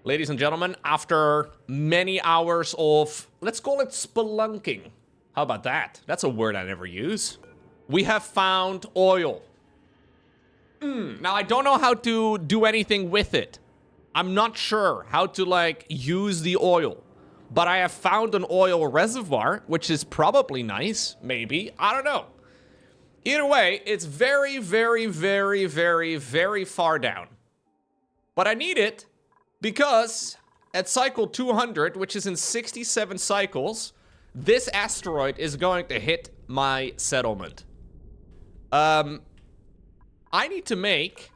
Ladies and gentlemen, after many hours of, let's call it spelunking. How about that? That's a word I never use. We have found oil. Now, I don't know how to do anything with it. I'm not sure how to, like, use the oil. But I have found an oil reservoir, which is probably nice. Maybe. I don't know. Either way, it's very, very, very, very, very far down. But I need it because at cycle 200, which is in 67 cycles, this asteroid is going to hit my settlement. I need to make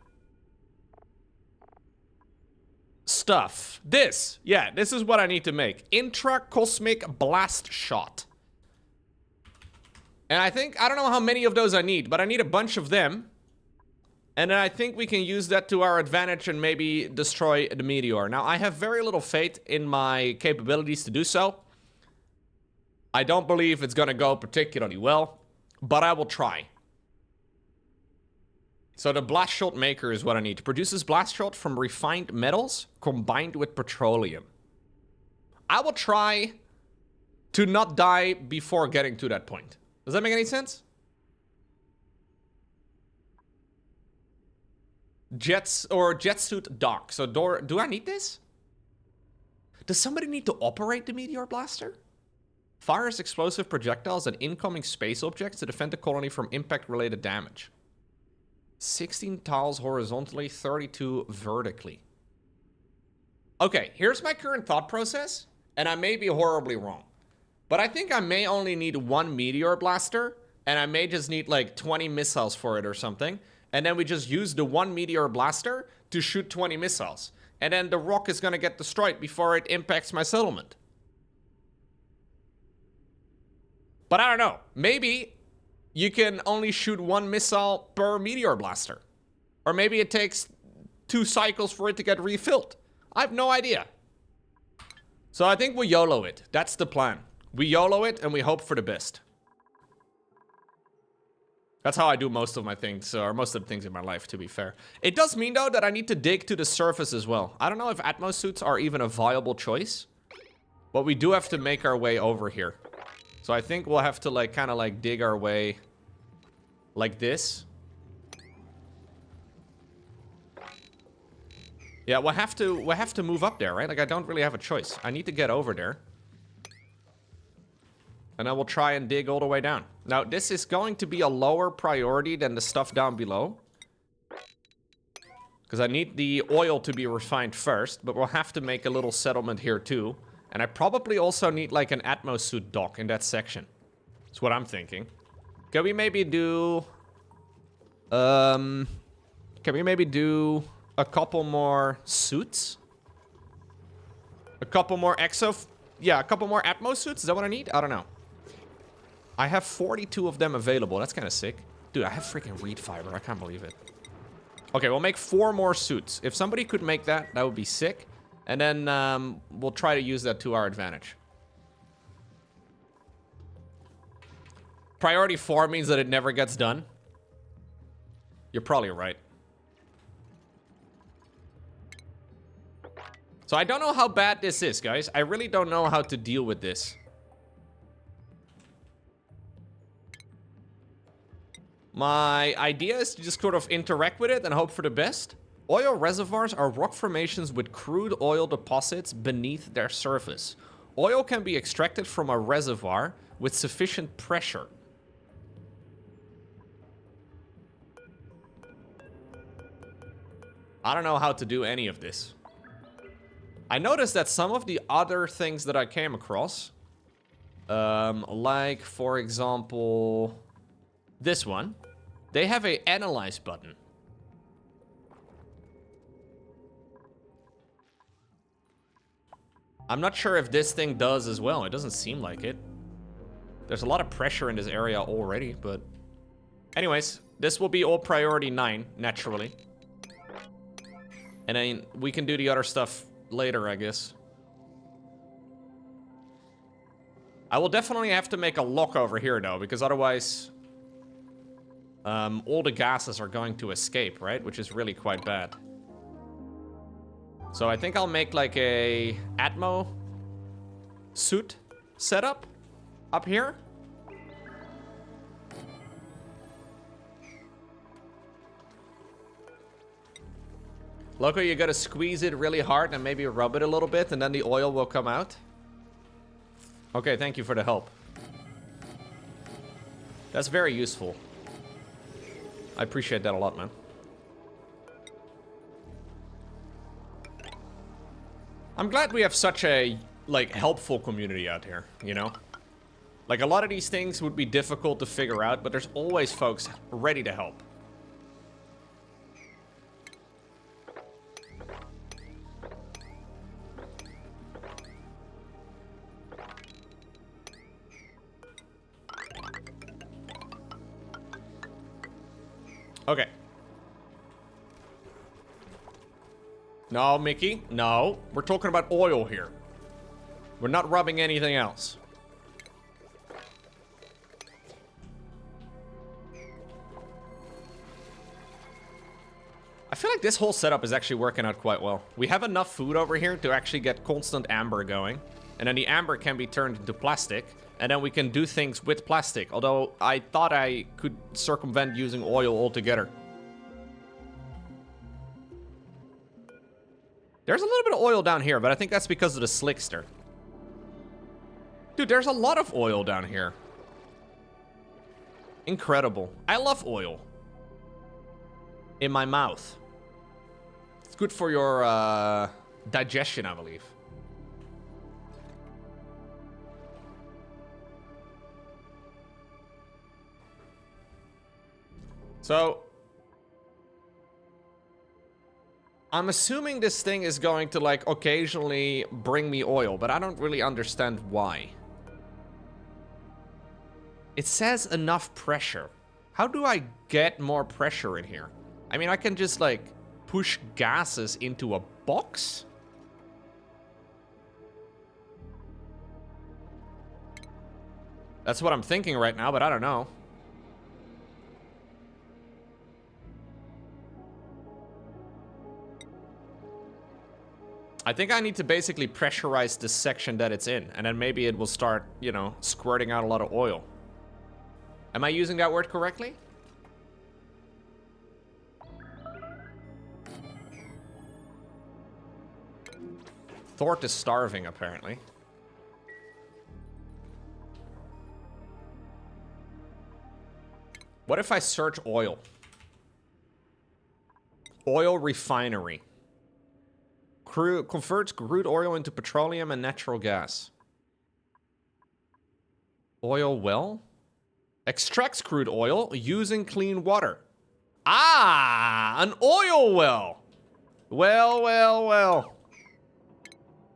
stuff. This is what I need to make. Intra-cosmic blast shot. And I don't know how many of those I need, but I need a bunch of them. And then I think we can use that to our advantage and maybe destroy the meteor. Now, I have very little faith in my capabilities to do so. I don't believe it's gonna go particularly well, but I will try. So the blast shot maker is what I need. Produces blast shot from refined metals combined with petroleum. I will try to not die before getting to that point. Does that make any sense? Jets or jet suit dock. So do I need this? Does somebody need to operate the meteor blaster? Fires explosive projectiles at incoming space objects to defend the colony from impact-related damage. 16 tiles horizontally, 32 vertically. Okay, here's my current thought process, and I may be horribly wrong. But I think I may only need one meteor blaster, and I may just need like 20 missiles for it or something. And then we just use the one meteor blaster to shoot 20 missiles. And then the rock is gonna get destroyed before it impacts my settlement. But I don't know. Maybe you can only shoot one missile per meteor blaster. Or maybe it takes 2 cycles for it to get refilled. I have no idea. So I think we YOLO it. That's the plan. We YOLO it and we hope for the best. That's how I do most of my things, or most of the things in my life, to be fair. It does mean, though, that I need to dig to the surface as well. I don't know if Atmos suits are even a viable choice. But we do have to make our way over here. So I think we'll have to, like, kind of, like, dig our way like this. Yeah, we'll have to move up there, right? Like, I don't really have a choice. I need to get over there. And I will try and dig all the way down. Now, this is going to be a lower priority than the stuff down below. Because I need the oil to be refined first, but we'll have to make a little settlement here too. And I probably also need like an Atmos suit dock in that section. That's what I'm thinking. Can we maybe do... Can we maybe do a couple more suits? A couple more Yeah, a couple more Atmos suits? Is that what I need? I don't know. I have 42 of them available. That's kind of sick. Dude, I have freaking reed fiber. I can't believe it. Okay, we'll make 4 more suits. If somebody could make that, that would be sick. And then we'll try to use that to our advantage. Priority 4 means that it never gets done. You're probably right. So I don't know how bad this is, guys. I really don't know how to deal with this. My idea is to just sort of interact with it and hope for the best. Oil reservoirs are rock formations with crude oil deposits beneath their surface. Oil can be extracted from a reservoir with sufficient pressure. I don't know how to do any of this. I noticed that some of the other things that I came across, like, for example, this one, they have a analyze button. I'm not sure if this thing does as well. It doesn't seem like it. There's a lot of pressure in this area already, but... Anyways, this will be all priority 9, naturally. And then we can do the other stuff later, I guess. I will definitely have to make a lock over here, though, because otherwise... all the gases are going to escape, right? Which is really quite bad. So I think I'll make like a Atmo suit setup up here. Loco, you gotta squeeze it really hard and maybe rub it a little bit and then the oil will come out. Okay, thank you for the help. That's very useful. I appreciate that a lot, man. I'm glad we have such a, like, helpful community out here, you know? Like, a lot of these things would be difficult to figure out, but there's always folks ready to help. Okay. No, Mickey. No. We're talking about oil here. We're not rubbing anything else. I feel like this whole setup is actually working out quite well. We have enough food over here to actually get constant amber going. And then the amber can be turned into plastic. And then we can do things with plastic. Although I thought I could circumvent using oil altogether. There's a little bit of oil down here, but I think that's because of the slickster. Dude, there's a lot of oil down here. Incredible. I love oil. In my mouth. It's good for your digestion, I believe. So, I'm assuming this thing is going to, like, occasionally bring me oil, but I don't really understand why. It says enough pressure. How do I get more pressure in here? I mean, I can just, like, push gases into a box? That's what I'm thinking right now, but I don't know. I think I need to basically pressurize the section that it's in, and then maybe it will start, you know, squirting out a lot of oil. Am I using that word correctly? Thort is starving, apparently. What if I search oil? Oil refinery. Converts crude oil into petroleum and natural gas. Oil well? Extracts crude oil using clean water. Ah, an oil well. Well.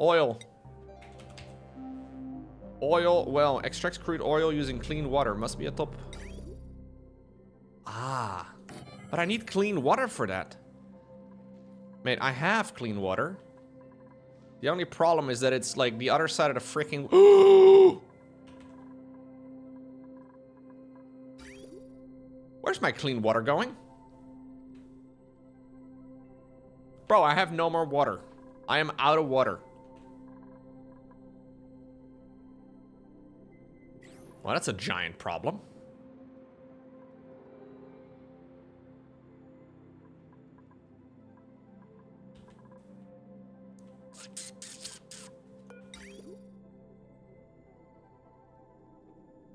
Oil. Oil well. Extracts crude oil using clean water. Must be a top. Ah, but I need clean water for that. Mate, I have clean water. The only problem is that it's like the other side of the freaking... Where's my clean water going? Bro, I have no more water. I am out of water. Well, that's a giant problem.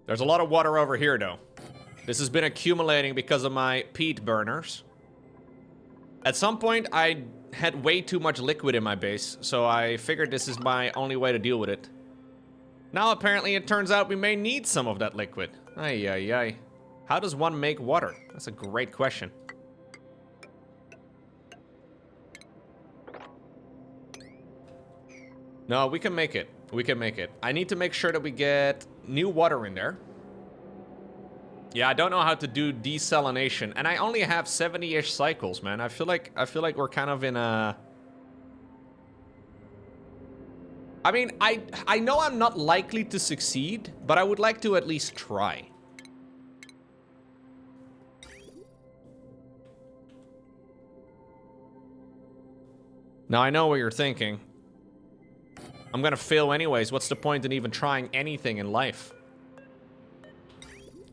There's a lot of water over here, though. This has been accumulating because of my peat burners. At some point, I had way too much liquid in my base, so I figured this is my only way to deal with it. Now, apparently, it turns out we may need some of that liquid. Ay. How does one make water? That's a great question. No, we can make it. We can make it. I need to make sure that we get new water in there. Yeah, I don't know how to do desalination, and I only have 70-ish cycles, man. I feel like we're kind of in a... I mean, I know I'm not likely to succeed, but I would like to at least try. Now, I know what you're thinking. I'm gonna fail anyways. What's the point in even trying anything in life?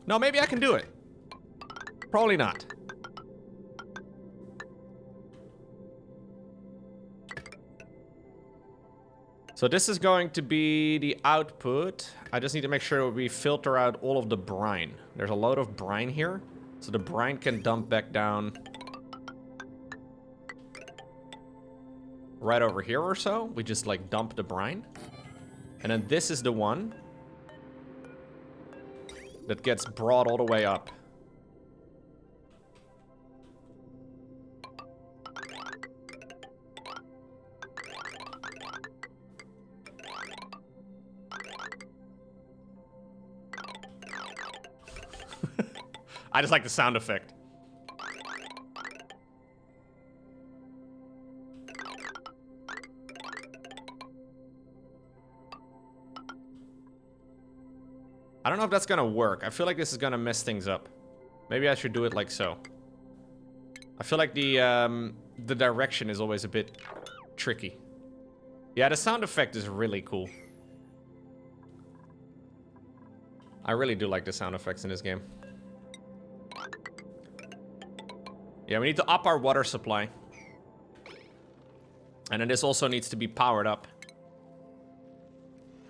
No, maybe I can do it. Probably not. So this is going to be the output. I just need to make sure we filter out all of the brine. There's a load of brine here. So the brine can dump back down right over here or so. We just like dump the brine. And then this is the one that gets brought all the way up. I just like the sound effect. I don't know if that's gonna work. I feel like this is gonna mess things up. Maybe I should do it like so. I feel like the direction is always a bit tricky. Yeah, the sound effect is really cool. I really do like the sound effects in this game. Yeah, we need to up our water supply. And then this also needs to be powered up.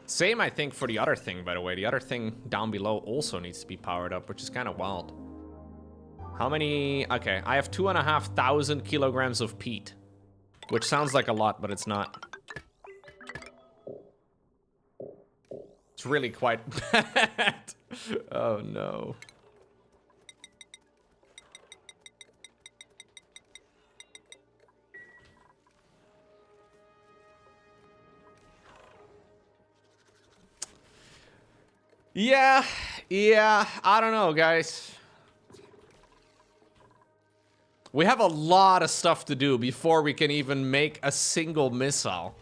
Same, I think, for the other thing, by the way. The other thing down below also needs to be powered up, which is kind of wild. How many? Okay, I have 2,500 kilograms of peat. Which sounds like a lot, but it's not. It's really quite bad. Oh, no. Yeah, I don't know, guys. We have a lot of stuff to do before we can even make a single missile.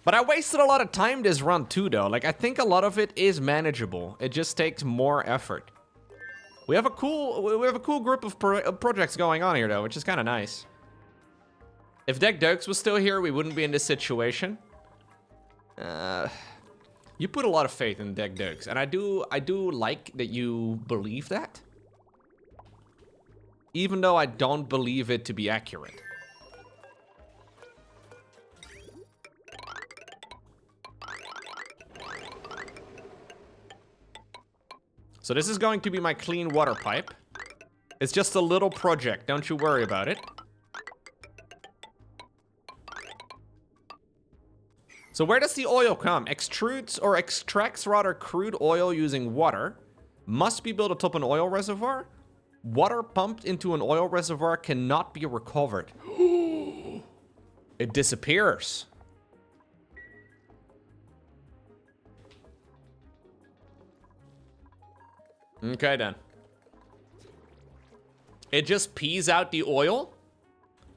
But I wasted a lot of time this run too, though. Like, I think a lot of it is manageable. It just takes more effort. We have a cool group of projects going on here, though, which is kind of nice. If Deck Dokes was still here, we wouldn't be in this situation. You put a lot of faith in Deck Dokes, and I do like that you believe that. Even though I don't believe it to be accurate. So this is going to be my clean water pipe. It's just a little project, don't you worry about it. So where does the oil come? Extrudes or extracts rather crude oil using water. Must be built atop an oil reservoir. Water pumped into an oil reservoir cannot be recovered. It disappears. Okay then. It just pees out the oil?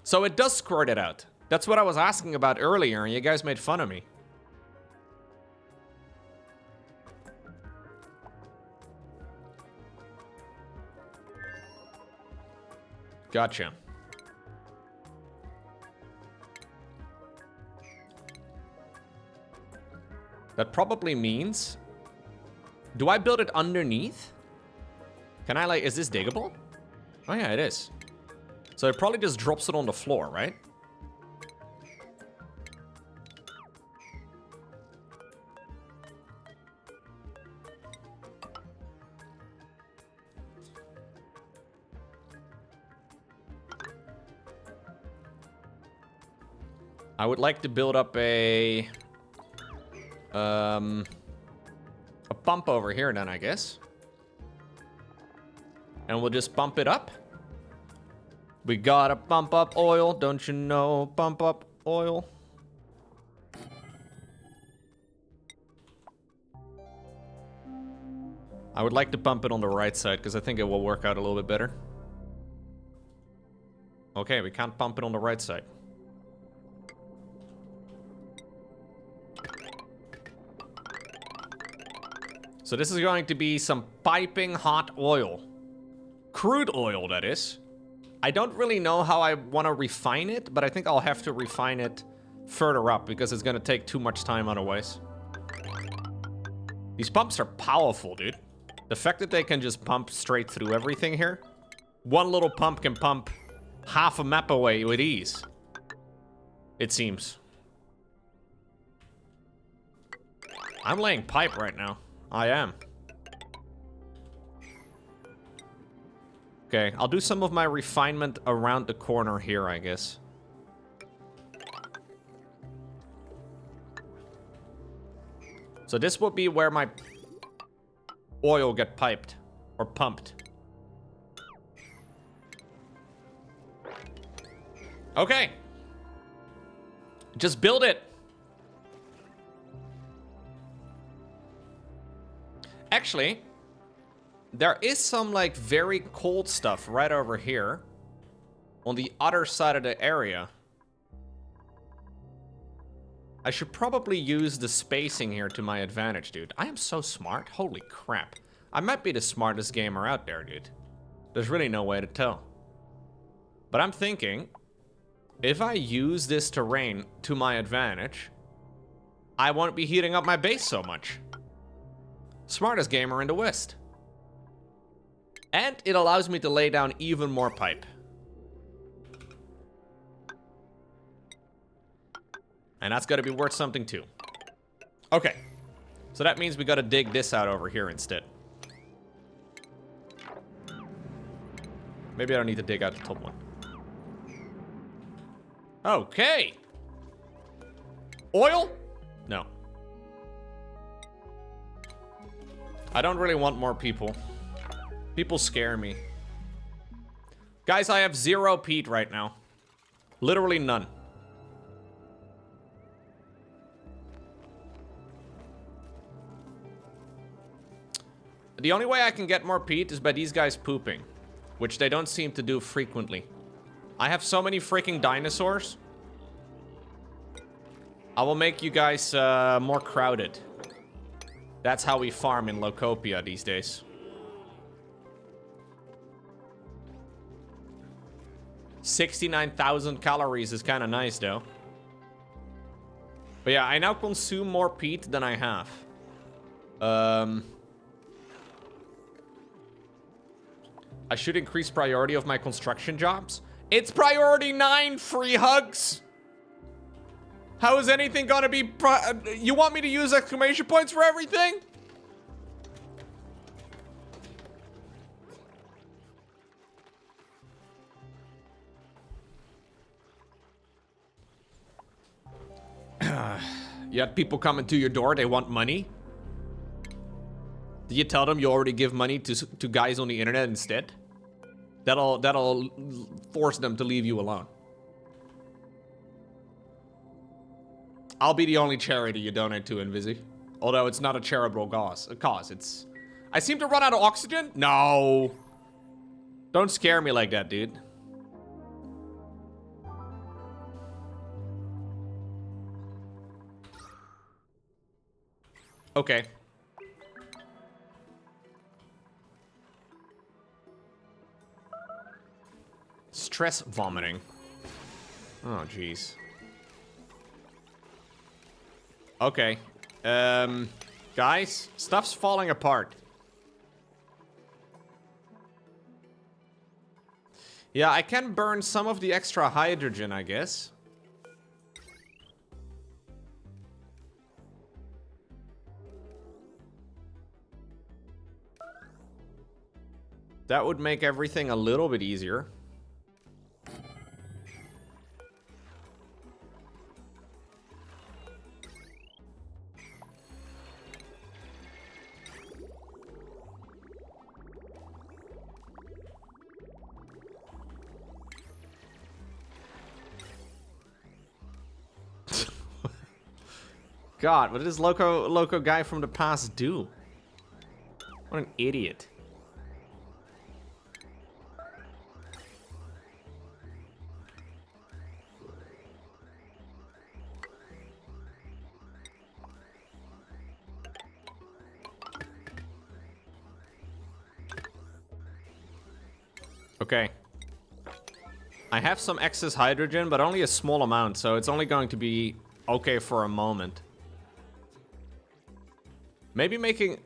So it does squirt it out. That's what I was asking about earlier, and you guys made fun of me. Gotcha. That probably means... Do I build it underneath? Can I, like, is this diggable? Oh yeah, it is. So it probably just drops it on the floor, right? I would like to build up a pump over here then, I guess. And we'll just pump it up. We gotta pump up oil, don't you know? Pump up oil. I would like to pump it on the right side because I think it will work out a little bit better. Okay, we can't pump it on the right side. So this is going to be some piping hot oil. Crude oil, that is. I don't really know how I want to refine it, but I think I'll have to refine it further up because it's gonna take too much time otherwise. These pumps are powerful, dude. The fact that they can just pump straight through everything here. One little pump can pump half a map away with ease. It seems. I'm laying pipe right now. I am. Okay, I'll do some of my refinement around the corner here, I guess. So this will be where my oil get piped or pumped. Okay. Just build it. Actually, there is some like very cold stuff right over here on the other side of the area. I should probably use the spacing here to my advantage, dude. I am so smart. Holy crap. I might be the smartest gamer out there, dude. There's really no way to tell. But I'm thinking, if I use this terrain to my advantage, I won't be heating up my base so much. Smartest gamer in the West. And it allows me to lay down even more pipe. And that's gotta be worth something too. Okay. So that means we gotta dig this out over here instead. Maybe I don't need to dig out the top one. Okay. Oil? No. I don't really want more people. People scare me. Guys, I have 0 peat right now. Literally none. The only way I can get more peat is by these guys pooping, which they don't seem to do frequently. I have so many freaking dinosaurs. I will make you guys more crowded. That's how we farm in Locopia these days. 69,000 calories is kind of nice though. But yeah, I now consume more peat than I have. I should increase priority of my construction jobs. It's priority 9, free hugs. How is anything gonna be you want me to use exclamation points for everything? You had people coming to your door, they want money. Did you tell them you already give money to guys on the internet instead? That'll force them to leave you alone. I'll be the only charity you donate to, Invisi. Although it's not a charitable cause. It's... I seem to run out of oxygen? No. Don't scare me like that, dude. Okay. Stress vomiting. Oh, jeez. Okay. Guys, stuff's falling apart. Yeah, I can burn some of the extra hydrogen, I guess. That would make everything a little bit easier. God, what did this loco guy from the past do? What an idiot. Okay. I have some excess hydrogen, but only a small amount, so it's only going to be okay for a moment. Maybe making...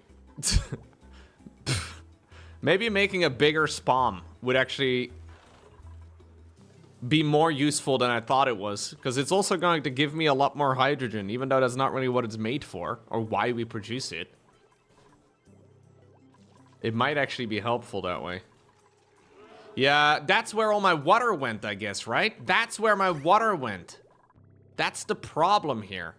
Maybe making a bigger spawn would actually be more useful than I thought it was, because it's also going to give me a lot more hydrogen, even though that's not really what it's made for, or why we produce it. It might actually be helpful that way. Yeah, that's where all my water went, I guess, right? That's where my water went. That's the problem here.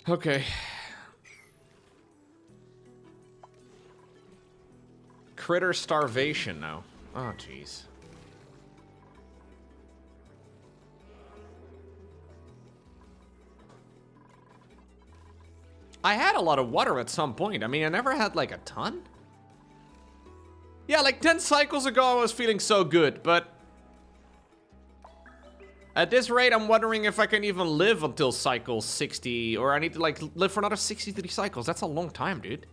Okay. Critter starvation now. Oh, jeez. I had a lot of water at some point. I mean, I never had like a ton. Yeah, like 10 cycles ago I was feeling so good, but at this rate I'm wondering if I can even live until cycle 60, or I need to like live for another 63 cycles. That's a long time, dude.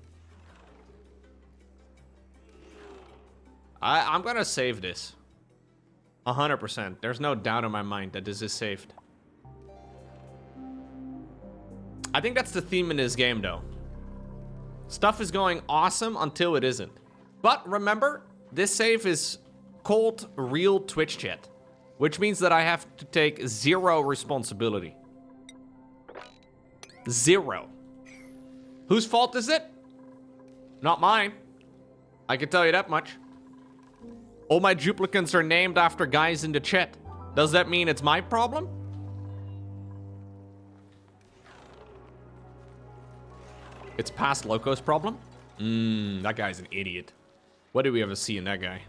I'm gonna save this. 100%. There's no doubt in my mind that this is saved. I think that's the theme in this game, though. Stuff is going awesome until it isn't. But remember, this save is called real Twitch chat, which means that I have to take 0 responsibility. 0. Whose fault is it? Not mine. I can tell you that much. All my duplicates are named after guys in the chat. Does that mean it's my problem? It's past Loco's problem? That guy's an idiot. What did we ever see in that guy?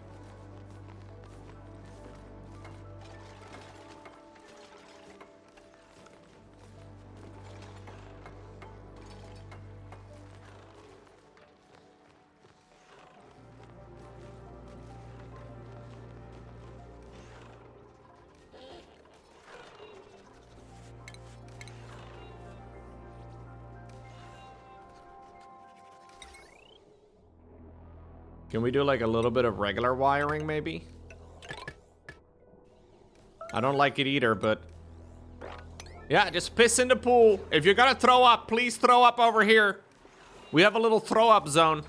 Can we do like a little bit of regular wiring, maybe? I don't like it either, but... yeah, just piss in the pool. If you're gonna throw up, please throw up over here. We have a little throw up zone.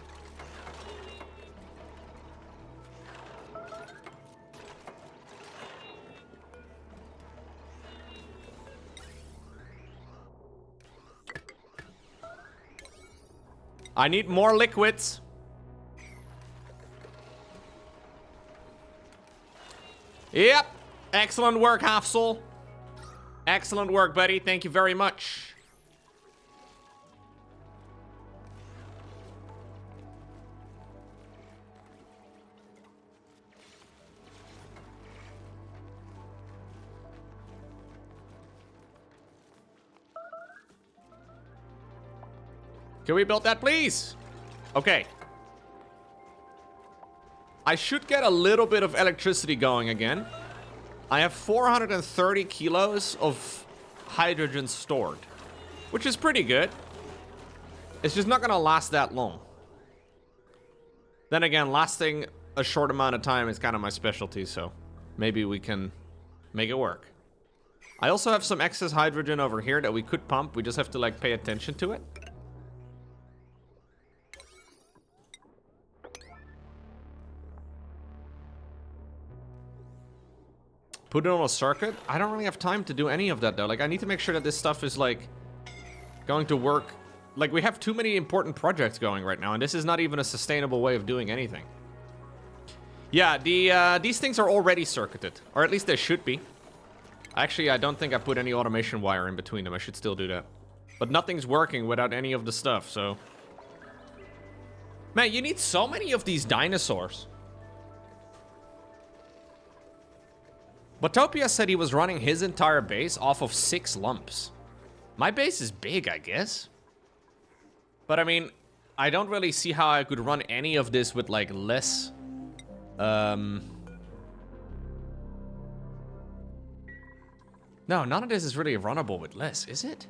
I need more liquids. Yep. Excellent work, Hafsel. Excellent work, buddy. Thank you very much. Can we build that, please? Okay. I should get a little bit of electricity going again. I have 430 kilos of hydrogen stored, which is pretty good. It's just not gonna last that long. Then again, lasting a short amount of time is kind of my specialty, so maybe we can make it work. I also have some excess hydrogen over here that we could pump. We just have to like pay attention to it. Put it on a circuit? I don't really have time to do any of that, though. Like, I need to make sure that this stuff is, like, going to work. Like, we have too many important projects going right now, and this is not even a sustainable way of doing anything. Yeah, these things are already circuited. Or at least they should be. Actually, I don't think I put any automation wire in between them. I should still do that. But nothing's working without any of the stuff, so... man, you need so many of these dinosaurs. Botopia said he was running his entire base off of 6 lumps. My base is big, I guess. But I mean, I don't really see how I could run any of this with like less... No, none of this is really runnable with less, is it?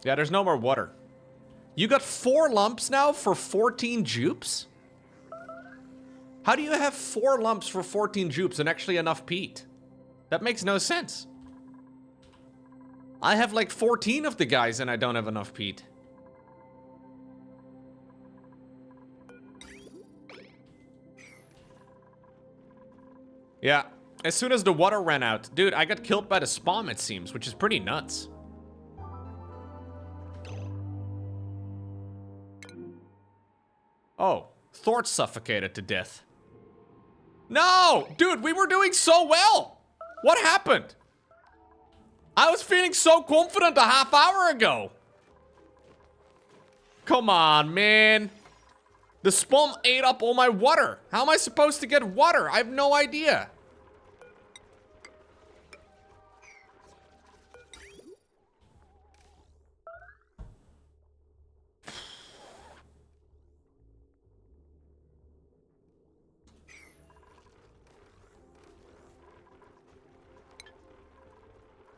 Yeah, there's no more water. You got 4 lumps now for 14 jupes? How do you have 4 lumps for 14 jupes and actually enough peat? That makes no sense. I have like 14 of the guys and I don't have enough peat. Yeah, as soon as the water ran out. Dude, I got killed by the spawn, it seems, which is pretty nuts. Oh, Thort suffocated to death. No! Dude, we were doing so well! What happened? I was feeling so confident a half hour ago. Come on, man. The spawn ate up all my water. How am I supposed to get water? I have no idea.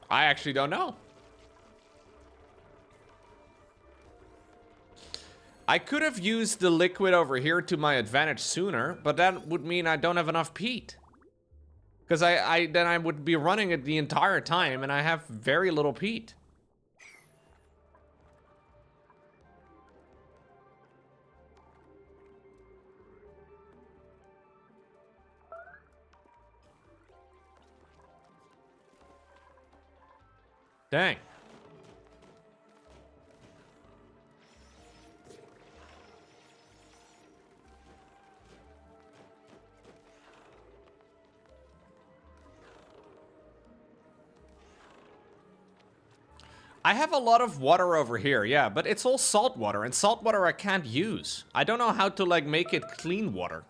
I actually don't know. I could have used the liquid over here to my advantage sooner, but that would mean I don't have enough peat. Because then I would be running it the entire time and I have very little peat. Dang. I have a lot of water over here, yeah, but it's all salt water, and salt water I can't use. I don't know how to, like, make it clean water.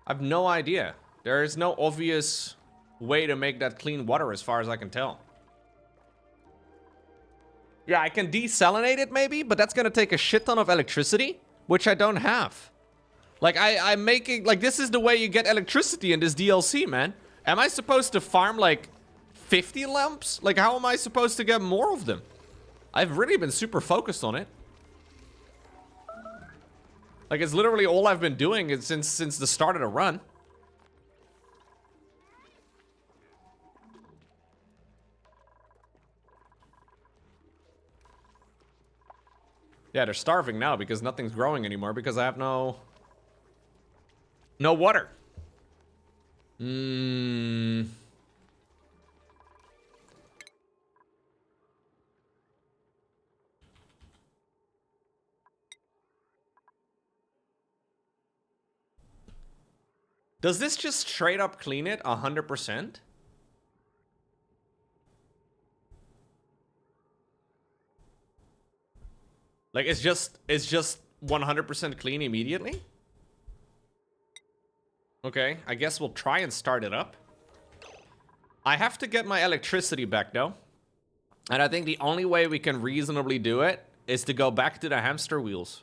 I have no idea. There is no obvious way to make that clean water as far as I can tell. Yeah, I can desalinate it maybe, but that's gonna take a shit ton of electricity, which I don't have. Like, I'm making, like, this is the way you get electricity in this DLC, man. Am I supposed to farm, like, 50 lamps? Like, how am I supposed to get more of them? I've really been super focused on it. Like, it's literally all I've been doing is since the start of the run. Yeah, they're starving now because nothing's growing anymore because I have no water. Does this just straight up clean it 100%? Like, it's just 100% clean immediately? Okay, I guess we'll try and start it up. I have to get my electricity back, though. And I think the only way we can reasonably do it is to go back to the hamster wheels.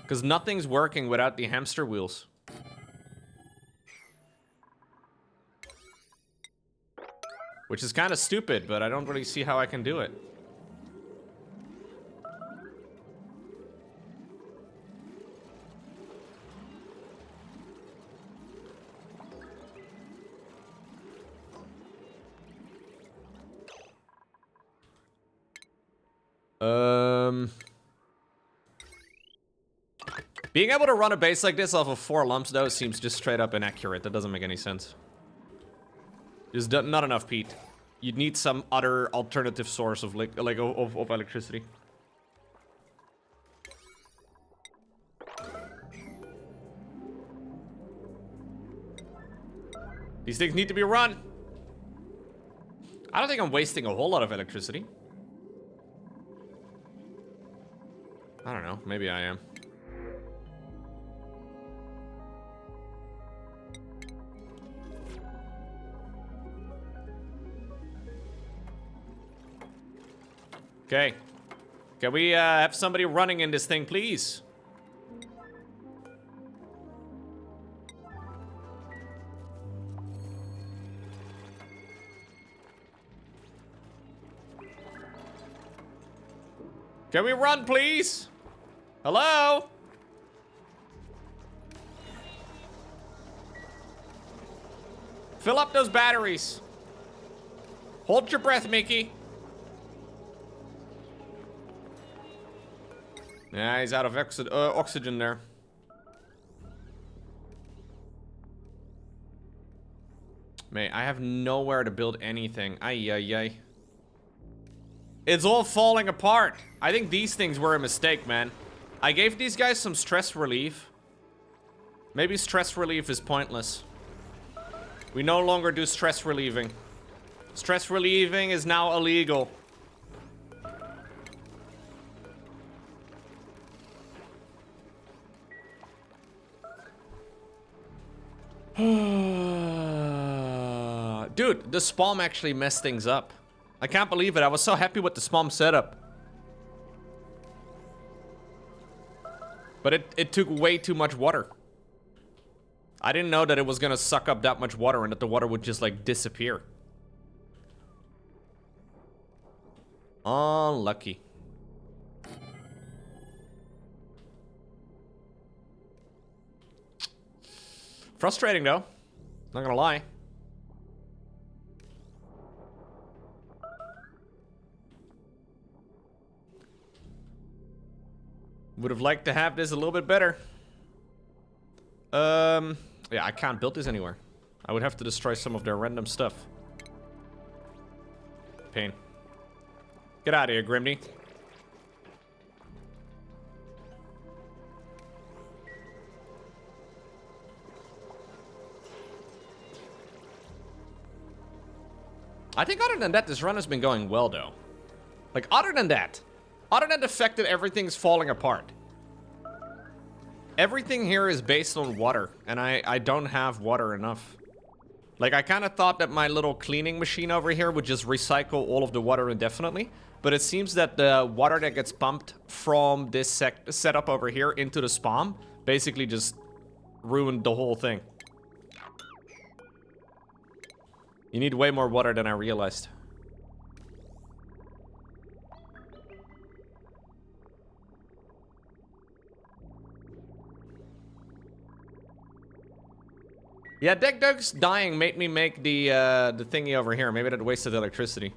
Because nothing's working without the hamster wheels. Which is kind of stupid, but I don't really see how I can do it. Being able to run a base like this off of 4 lumps, though, seems just straight up inaccurate. That doesn't make any sense. There's not enough peat. You'd need some other alternative source of of electricity. These things need to be run. I don't think I'm wasting a whole lot of electricity. I don't know. Maybe I am. Okay. Can we have somebody running in this thing, please? Can we run, please? Hello? Fill up those batteries. Hold your breath, Mickey. Yeah, he's out of oxygen there. Mate, I have nowhere to build anything. Ay, ay, ay. It's all falling apart. I think these things were a mistake, man. I gave these guys some stress relief. Maybe stress relief is pointless. We no longer do stress relieving. Stress relieving is now illegal. Dude, the spam actually messed things up. I can't believe it. I was so happy with the spam setup. But it took way too much water. I didn't know that it was gonna suck up that much water and that the water would just like disappear. Unlucky. Frustrating though. Not gonna lie. Would have liked to have this a little bit better. Yeah, I can't build this anywhere. I would have to destroy some of their random stuff. Pain. Get out of here, Grimney. I think other than that, this run has been going well, though. Like, other than the fact that everything's falling apart. Everything here is based on water, and I don't have water enough. Like, I kind of thought that my little cleaning machine over here would just recycle all of the water indefinitely, but it seems that the water that gets pumped from this setup over here into the spawn basically just ruined the whole thing. You need way more water than I realized. Yeah, Deck Dug's dying made me make the thingy over here. Maybe that wasted electricity.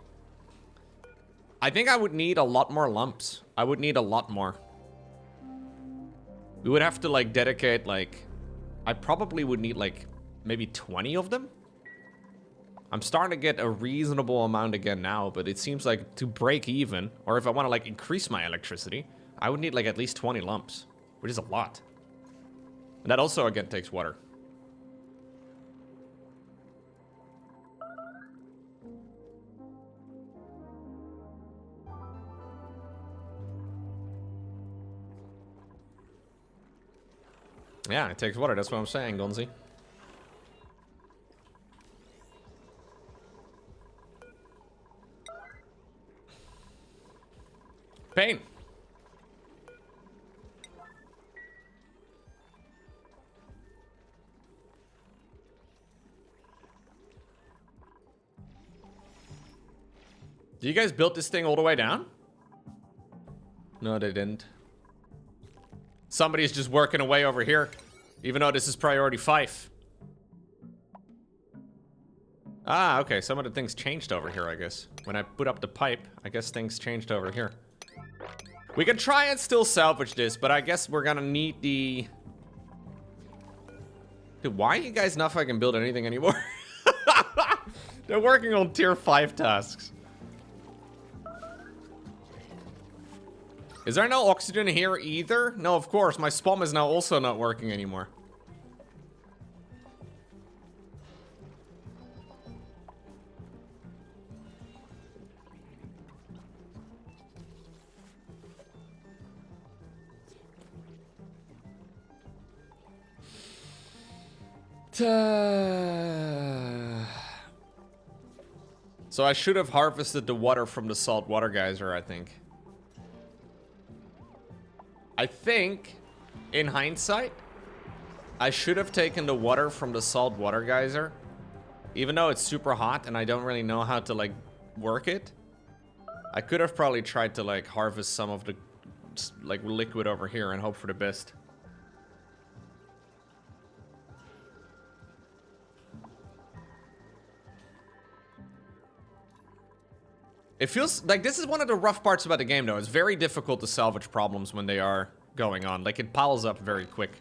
I think I would need a lot more lumps. I would need a lot more. We would have to, like, dedicate, like... I probably would need, like, maybe 20 of them? I'm starting to get a reasonable amount again now, but it seems like to break even, or if I want to, like, increase my electricity, I would need, like, at least 20 lumps, which is a lot. And that also, again, takes water. Yeah, it takes water, that's what I'm saying, Gonzi. Pain. Do you guys build this thing all the way down? No, they didn't. Somebody's just working away over here, even though this is priority 5. Ah, okay, some of the things changed over here, I guess. When I put up the pipe, I guess things changed over here. We can try and still salvage this, but I guess we're gonna need the... Dude, why are you guys not fucking build anything anymore? They're working on tier 5 tasks. Is there no oxygen here either? No, of course. My spawn is now also not working anymore. So I should have harvested the water from the salt water geyser, I think. I think, in hindsight, I should have taken the water from the salt water geyser. Even though it's super hot and I don't really know how to, like, work it. I could have probably tried to, like, harvest some of the like liquid over here and hope for the best. It feels like this is one of the rough parts about the game, though. It's very difficult to salvage problems when they are going on. Like, it piles up very quick.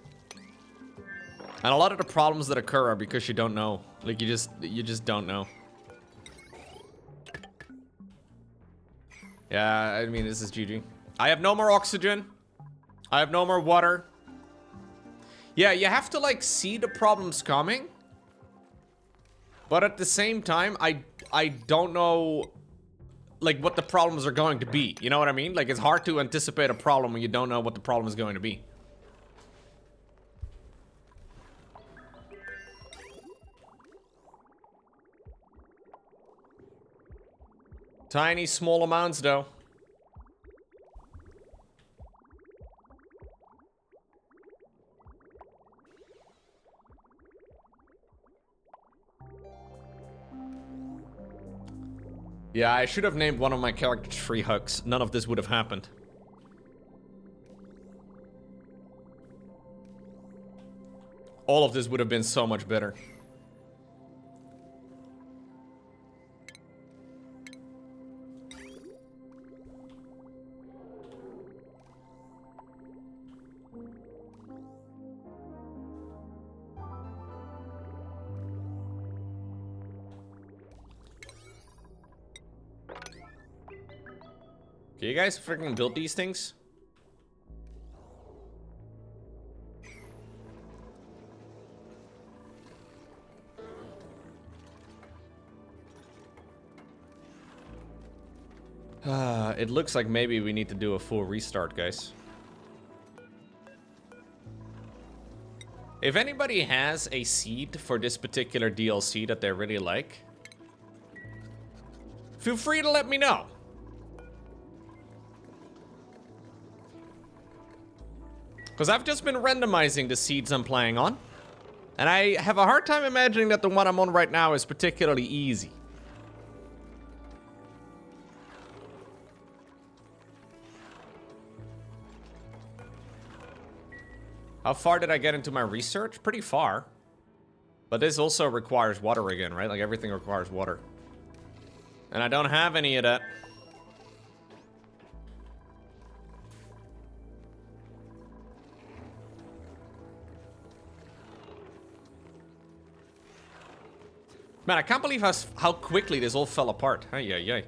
And a lot of the problems that occur are because you don't know. Like, you just don't know. Yeah, I mean, this is GG. I have no more oxygen. I have no more water. Yeah, you have to, like, see the problems coming. But at the same time, I don't know, like, what the problems are going to be. You know what I mean? Like, it's hard to anticipate a problem when you don't know what the problem is going to be. Tiny, small amounts, though. Yeah, I should have named one of my characters Free Hugs. None of this would have happened. All of this would have been so much better. Okay, you guys freaking built these things? It looks like maybe we need to do a full restart, guys. If anybody has a seed for this particular DLC that they really like, feel free to let me know. Because I've just been randomizing the seeds I'm playing on. And I have a hard time imagining that the one I'm on right now is particularly easy. How far did I get into my research? Pretty far. But this also requires water again, right? Like, everything requires water. And I don't have any of that. Man, I can't believe how quickly this all fell apart. Ay, ay, ay.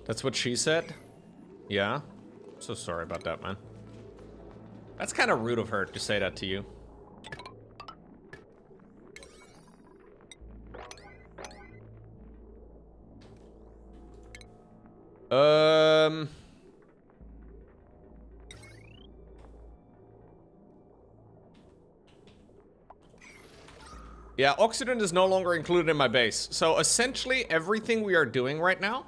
That's what she said? Yeah? So sorry about that, man. That's kind of rude of her to say that to you. Yeah, oxygen is no longer included in my base. So essentially everything we are doing right now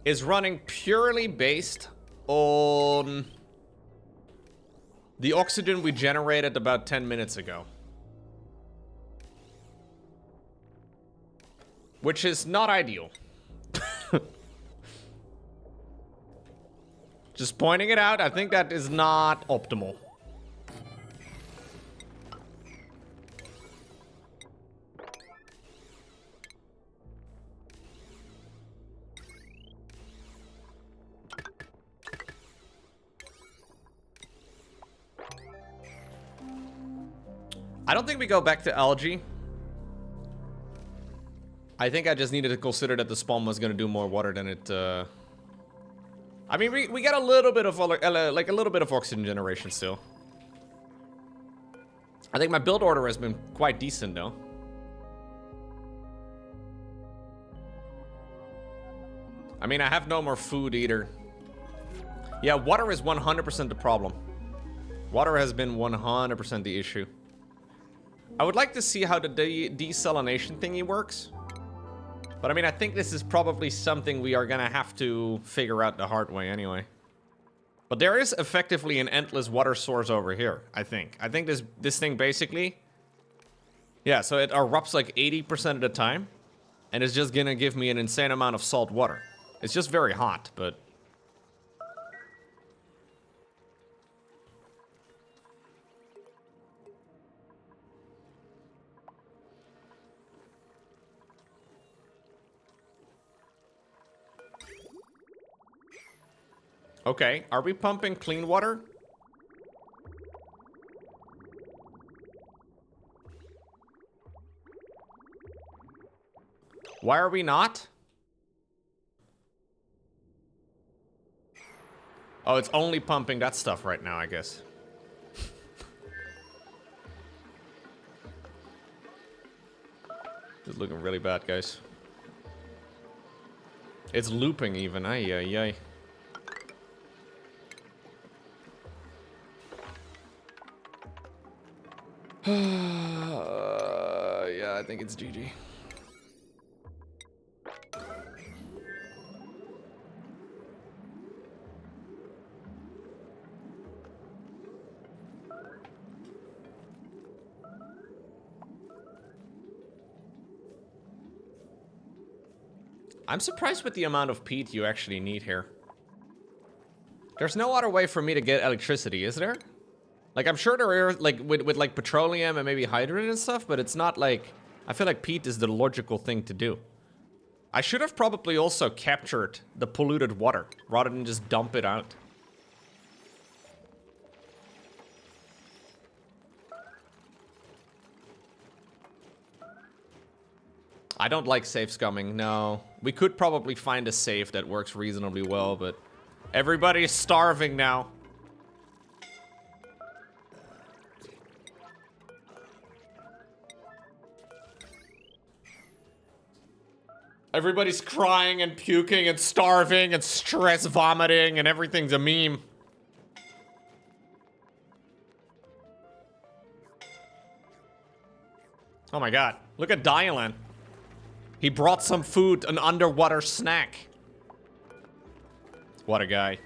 is running purely based on the oxygen we generated about 10 minutes ago. Which is not ideal. Just pointing it out, I think that is not optimal. I don't think we go back to algae. I think I just needed to consider that the spawn was going to do more water than it... I mean, we get a little bit of, like a little bit of oxygen generation still. I think my build order has been quite decent, though. I mean, I have no more food either. Yeah, water is 100% the problem. Water has been 100% the issue. I would like to see how the desalination thingy works. But I mean, I think this is probably something we are gonna have to figure out the hard way anyway. But there is effectively an endless water source over here, I think. I think this thing basically... Yeah, so it erupts like 80% of the time. And it's just gonna give me an insane amount of salt water. It's just very hot, but... Okay, are we pumping clean water? Why are we not? Oh, it's only pumping that stuff right now, I guess. This is looking really bad, guys. It's looping even, ay, ay, ay. Yeah, I think it's GG. I'm surprised with the amount of peat you actually need here. There's no other way for me to get electricity, is there? Like, I'm sure there are, like, with like, petroleum and maybe hydrogen and stuff, but it's not, like... I feel like peat is the logical thing to do. I should have probably also captured the polluted water, rather than just dump it out. I don't like safe scumming, no. We could probably find a safe that works reasonably well, but... Everybody's starving now. Everybody's crying and puking and starving and stress vomiting and everything's a meme. Oh my god. Look at Dylan. He brought some food, an underwater snack. What a guy.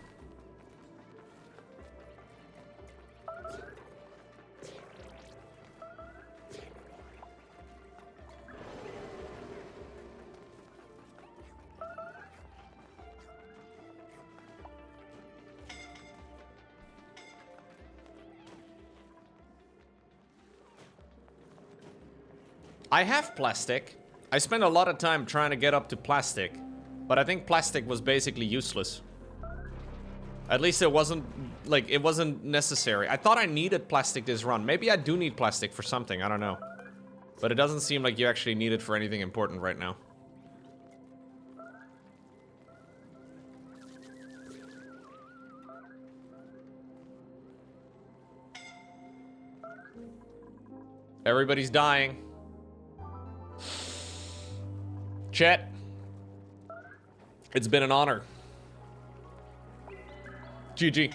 I have plastic. I spent a lot of time trying to get up to plastic, but I think plastic was basically useless. At least it wasn't, like, it wasn't necessary. I thought I needed plastic this run. Maybe I do need plastic for something, I don't know. But it doesn't seem like you actually need it for anything important right now. Everybody's dying. Chet, it's been an honor. GG.